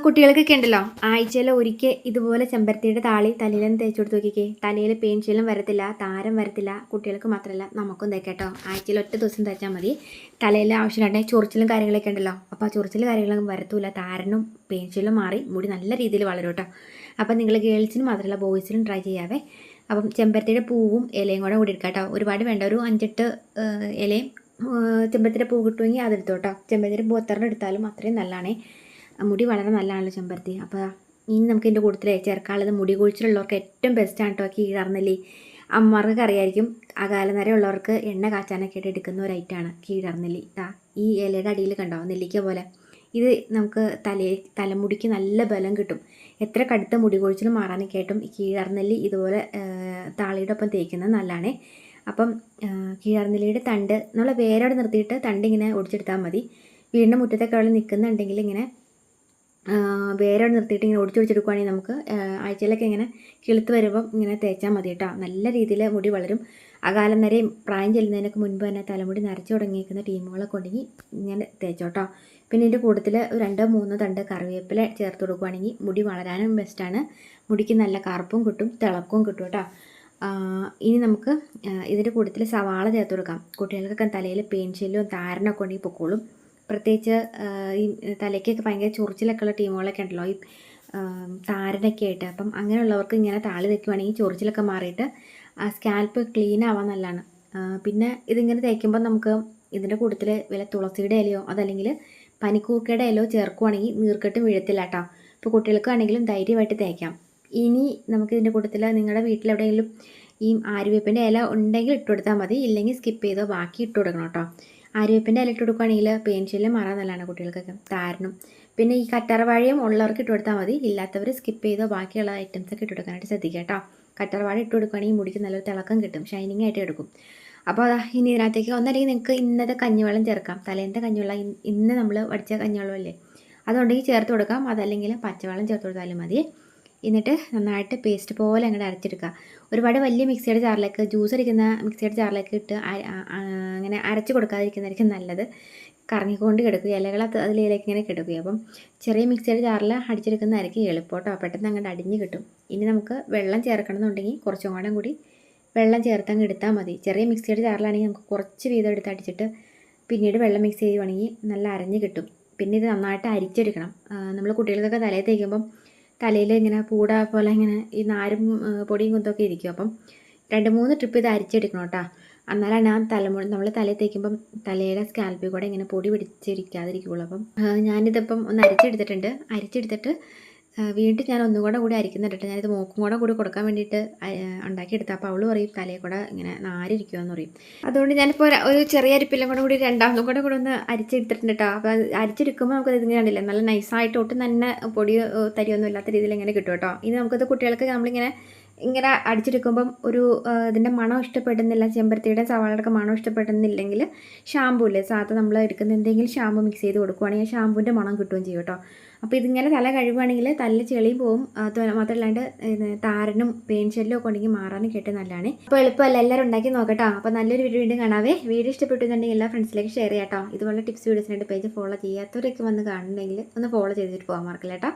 കുട്ടികൾക്കൊക്കെ ഉണ്ടല്ലോ ആഴ്ചയിൽ ഒരിക്കൽ ഇതുപോലെ ചെമ്പരത്തിയുടെ താളി തലയിലൊന്ന് തേച്ച് കൊടുത്ത് നോക്കിക്കേ. തലയിൽ പെയിൻശീലം വരത്തില്ല, താരം വരത്തില്ല. കുട്ടികൾക്ക് മാത്രമല്ല നമുക്കും തേക്കാട്ടോ. ആഴ്ചയിൽ ഒറ്റ ദിവസം തേച്ചാൽ മതി. തലയിൽ ആവശ്യമില്ലാണ്ട് ചൊറിച്ചിലും കാര്യങ്ങളൊക്കെ ഉണ്ടല്ലോ, അപ്പോൾ ആ ചൊറിച്ചിലും കാര്യങ്ങളൊന്നും വരത്തില്ല. താരനും പെയിൻശീലും മാറി മുടി നല്ല രീതിയിൽ വളരും കേട്ടോ. അപ്പം നിങ്ങൾ ഗേൾസിന് മാത്രമല്ല ബോയ്സിനും ട്രൈ ചെയ്യാവേ. അപ്പം ചെമ്പരത്തിയുടെ പൂവും ഇലയും കൂടെ എടുക്കാം കേട്ടോ. ഒരുപാട് വേണ്ട, ഒരു 5-8 ഇലയും ചെമ്പരത്തിയുടെ പൂ കിട്ടുമെങ്കിൽ അതെടുത്തു കേട്ടോ. ചെമ്പരത്തിയുടെ പൂ എത്ര എടുത്താലും അത്രയും നല്ലതാണേ. മുടി വളരെ നല്ലതാണല്ലോ ചെമ്പരത്തി. അപ്പോൾ ഇനി നമുക്ക് ഇതിൻ്റെ കൂട്ടത്തിൽ ചേർക്കാനുള്ളത് മുടി കൊഴിച്ചിലുള്ളവർക്ക് ഏറ്റവും ബെസ്റ്റാണ് കേട്ടോ കീഴാർനെല്ലി. അമ്മമാർക്ക് അറിയായിരിക്കും, അകാലനര ഉള്ളവർക്ക് എണ്ണ കാച്ചാനൊക്കെ ആയിട്ട് എടുക്കുന്ന ഒരു ഐറ്റമാണ് കീഴാർനെല്ലി. ഈ ഇലയുടെ അടിയിൽ കണ്ടോ നെല്ലിക്ക പോലെ. ഇത് നമുക്ക് തലമുടിക്ക് നല്ല ബലം കിട്ടും. എത്ര കടുത്ത മുടി കൊഴിച്ചിൽ മാറാനൊക്കെ ആയിട്ടും ഈ കീഴാർനെല്ലി ഇതുപോലെ താളിയുടെ ഒപ്പം തേക്കുന്നത് നല്ലതാണ്. അപ്പം കീഴാർനെല്ലിയുടെ തണ്ട് നമ്മൾ വേരോടെ നിർത്തിയിട്ട് തണ്ട് ഇങ്ങനെ ഒടിച്ചെടുത്താൽ മതി. വീടിൻ്റെ മുറ്റത്തൊക്കെ അവിടെ നിൽക്കുന്നുണ്ടെങ്കിൽ ഇങ്ങനെ വേരോടെ നിർത്തിയിട്ട് ഇങ്ങനെ ഒടിച്ചെടുക്കുകയാണെങ്കിൽ നമുക്ക് ആഴ്ചയിലൊക്കെ ഇങ്ങനെ കിളുത്ത് വരുമ്പം ഇങ്ങനെ തേച്ചാൽ മതി കേട്ടോ. നല്ല രീതിയിൽ മുടി വളരും. അകാലം വരെയും പ്രായം ചെല്ലുന്നതിനൊക്കെ മുൻപ് തന്നെ തലമുടി നരച്ചു തുടങ്ങിയിരിക്കുന്ന ടീമുകളൊക്കെ ഉണ്ടെങ്കിൽ ഇങ്ങനെ തേച്ചോട്ടോ. പിന്നെ ഇതിൻ്റെ കൂട്ടത്തിൽ 2-3 തണ്ട് കറിവേപ്പില ചേർത്ത് കൊടുക്കുകയാണെങ്കിൽ മുടി വളരാനും ബെസ്റ്റാണ്. മുടിക്ക് നല്ല കറുപ്പും കിട്ടും, തിളക്കവും കിട്ടും കേട്ടോ. ഇനി നമുക്ക് ഇതിൻ്റെ കൂട്ടത്തിൽ സവാള ചേർത്ത് കൊടുക്കാം. കുട്ടികൾക്കൊക്കെ തലയിൽ പെയിൻശീലും താരനൊക്കെ ഉണ്ടെങ്കിൽ പൊക്കോളും. പ്രത്യേകിച്ച് ഈ തലയ്ക്കൊക്കെ ഭയങ്കര ചൊറിച്ചിലൊക്കെ ഉള്ള ടീമുകളൊക്കെ ഉണ്ടല്ലോ, ഈ താരനൊക്കെ ആയിട്ട്. അപ്പം അങ്ങനെയുള്ളവർക്ക് ഇങ്ങനെ താളി തേക്കുവാണെങ്കിൽ ചൊറിച്ചിലൊക്കെ മാറിയിട്ട് സ്കാൽപ്പ് ക്ലീൻ ആവാൻ നല്ലതാണ്. പിന്നെ ഇതിങ്ങനെ തേക്കുമ്പോൾ നമുക്ക് ഇതിൻ്റെ കൂട്ടത്തിൽ വല്ല തുളസിയുടെ ഇലയോ അതല്ലെങ്കിൽ പനിക്കൂർക്കയുടെ ഇലയോ ചേർക്കുവാണെങ്കിൽ നീർക്കെട്ടും വീഴത്തില്ല കേട്ടോ. ഇപ്പോൾ കുട്ടികൾക്കാണെങ്കിലും ധൈര്യമായിട്ട് തേക്കാം. ഇനി നമുക്ക് ഇതിൻ്റെ കൂട്ടത്തിൽ നിങ്ങളുടെ വീട്ടിലെവിടെയെങ്കിലും ഈ ആര്യവേപ്പിൻ്റെ ഇല ഉണ്ടെങ്കിൽ ഇട്ട് കൊടുത്താൽ മതി, ഇല്ലെങ്കിൽ സ്കിപ്പ് ചെയ്തോ ബാക്കി ഇട്ട് കൊടുക്കണം കേട്ടോ. ആര്യവേപ്പിൻ്റെ ഇല ഇട്ട് കൊടുക്കുകയാണെങ്കിൽ പെയിൻശീലം മാറാൻ നല്ലതാണ് കുട്ടികൾക്കൊക്കെ, താരനും. പിന്നെ ഈ കറ്റാർവാഴയും ഉള്ളവർക്ക് ഇട്ട് കൊടുത്താൽ മതി, ഇല്ലാത്തവർ സ്കിപ്പ് ചെയ്തോ ബാക്കിയുള്ള ഐറ്റംസൊക്കെ ഇട്ട് കൊടുക്കാനായിട്ട് ശ്രദ്ധിക്കുക കേട്ടോ. കറ്റാർവാഴ ഇട്ട് കൊടുക്കുകയാണെങ്കിൽ മുടിക്ക് നല്ലൊരു തിളക്കം കിട്ടും, ഷൈനിങ് ആയിട്ട് എടുക്കും. അപ്പോൾ ഇനി ഇതിനകത്തേക്ക് ഒന്നല്ലെങ്കിൽ നിങ്ങൾക്ക് ഇന്നത്തെ കഞ്ഞിവെള്ളം ചേർക്കാം. തലേന്നത്തെ കഞ്ഞിവെള്ളം ഇന്ന് നമ്മൾ വടിച്ച കഞ്ഞിവെള്ളമല്ലേ, അതുകൊണ്ടെങ്കിൽ ചേർത്ത് കൊടുക്കാം. അതല്ലെങ്കിൽ പച്ചവെള്ളം ചേർത്ത് കൊടുത്താലും മതി. എന്നിട്ട് നന്നായിട്ട് പേസ്റ്റ് പോലെ അങ്ങോട്ട് അരച്ചെടുക്കുക. ഒരുപാട് വലിയ മിക്സിയുടെ ജാറിലേക്ക്, ജ്യൂസ് അടിക്കുന്ന മിക്സിയുടെ ജാറിലേക്ക് ഇട്ട് അങ്ങനെ അരച്ച് കൊടുക്കാതിരിക്കുന്നതായിരിക്കും നല്ലത്. കറങ്ങിക്കൊണ്ട് കിടക്കുക, ഇലകൾ അതിലേക്ക് ഇങ്ങനെ കിടക്കുക. അപ്പം ചെറിയ മിക്സിയുടെ ജാറിൽ അടിച്ചെടുക്കുന്നതായിരിക്കും എളുപ്പട്ടോ, പെട്ടെന്ന് അങ്ങോട്ട് അടിഞ്ഞ് കിട്ടും. ഇനി നമുക്ക് വെള്ളം ചേർക്കണമെന്നുണ്ടെങ്കിൽ കുറച്ചും കൂടി വെള്ളം ചേർത്തങ്ങ് എടുത്താൽ മതി. ചെറിയ മിക്സിയുടെ ജാറിലാണെങ്കിൽ നമുക്ക് കുറച്ച് വീതം എടുത്ത് അടിച്ചിട്ട് പിന്നീട് വെള്ളം മിക്സ് ചെയ്യുവാണെങ്കിൽ നല്ല അരഞ്ഞ് കിട്ടും. പിന്നെ ഇത് നന്നായിട്ട് അരിച്ചെടുക്കണം. നമ്മൾ കുട്ടികൾക്കൊക്കെ തലയിൽ തേക്കുമ്പം തലയിൽ ഇങ്ങനെ പൂട പോലെ ഇങ്ങനെ ഈ നാരും പൊടിയും കുത്തൊക്കെ ഇരിക്കും. അപ്പം 2-3 ട്രിപ്പ് ഇത് അരിച്ചെടുക്കണം കേട്ടോ. എന്നാലാണ് ആ നമ്മൾ തലയിൽ തേക്കുമ്പം തലയുടെ സ്കാൽപ്പിൽ കൂടെ ഇങ്ങനെ പൊടി പിടിച്ചിരിക്കാതിരിക്കുള്ളൂ. അപ്പം ഞാനിതിപ്പം ഒന്ന് അരിച്ചെടുത്തിട്ട് വീണ്ടും ഞാൻ ഒന്നും കൂടി അരിക്കുന്നുണ്ട്. ഞാനിത് മോക്കും കൂടി കൊടുക്കാൻ വേണ്ടിയിട്ട് ഉണ്ടാക്കിയെടുത്ത. അപ്പോൾ അവൾ പറയും തലയിൽ കൂടെ ഇങ്ങനെ നാരിരിക്കുമെന്ന് പറയും. അതുകൊണ്ട് ഞാനിപ്പോൾ ഒരു ചെറിയ അരിപ്പെല്ലാം കൂടി രണ്ടാമതും കൂടെ ഒന്ന് അരിച്ചെടുത്തിട്ടുണ്ട് കേട്ടോ. അപ്പോൾ അരിച്ചെടുക്കുമ്പോൾ നമുക്കത് ഇതിങ്ങനെ കണ്ടില്ലേ, നല്ല നൈസായിട്ട് ഒട്ടും തന്നെ പൊടി തരിയൊന്നും ഇല്ലാത്ത രീതിയിൽ ഇങ്ങനെ കിട്ടും കേട്ടോ. ഇനി നമുക്കത് കുട്ടികൾക്ക് ഇങ്ങനെ അടിച്ചെടുക്കുമ്പം ഒരു ഇതിൻ്റെ മണം ഇഷ്ടപ്പെടുന്നില്ല, ചെമ്പരത്തിയുടെ സവാളയുടെ മണം ഇഷ്ടപ്പെടുന്നില്ലെങ്കിൽ ഷാമ്പൂ ഇല്ലേ സാധാ നമ്മൾ എടുക്കുന്ന എന്തെങ്കിലും ഷാമ്പൂ മിക്സ് ചെയ്ത് കൊടുക്കുവാണെങ്കിൽ ഷാമ്പൂൻ്റെ മണം കിട്ടുകയും ചെയ്യും കേട്ടോ. അപ്പോൾ ഇതിങ്ങനെ തല കഴുകുവാണെങ്കിൽ തല ചെളിയും പോവും. അത് മാത്രമല്ലാണ്ട് താരനും പെയിൻശല്ലും ഒക്കെ ഉണ്ടെങ്കിൽ മാറാനും കേട്ട് നല്ലതാണ്. അപ്പോൾ എളുപ്പമല്ല, എല്ലാവരും ഉണ്ടാക്കി നോക്കട്ടോ. അപ്പോൾ നല്ലൊരു വീഡിയോ വീണ്ടും കാണാവേ. വീഡിയോ ഇഷ്ടപ്പെട്ടുന്നുണ്ടെങ്കിൽ എല്ലാ ഫ്രണ്ട്സിലേക്ക് ഷെയർ ചെയ്യാം കേട്ടോ. ഇതുപോലെ ടിപ്സ് വീഡിയോസിനായിട്ട് പേജ് ഫോളോ ചെയ്യാത്തവരൊക്കെ വന്ന് കാണുന്നുണ്ടെങ്കിൽ ഒന്ന് ഫോളോ ചെയ്തിട്ട് പോകാൻ മറക്കില്ല കേട്ടോ.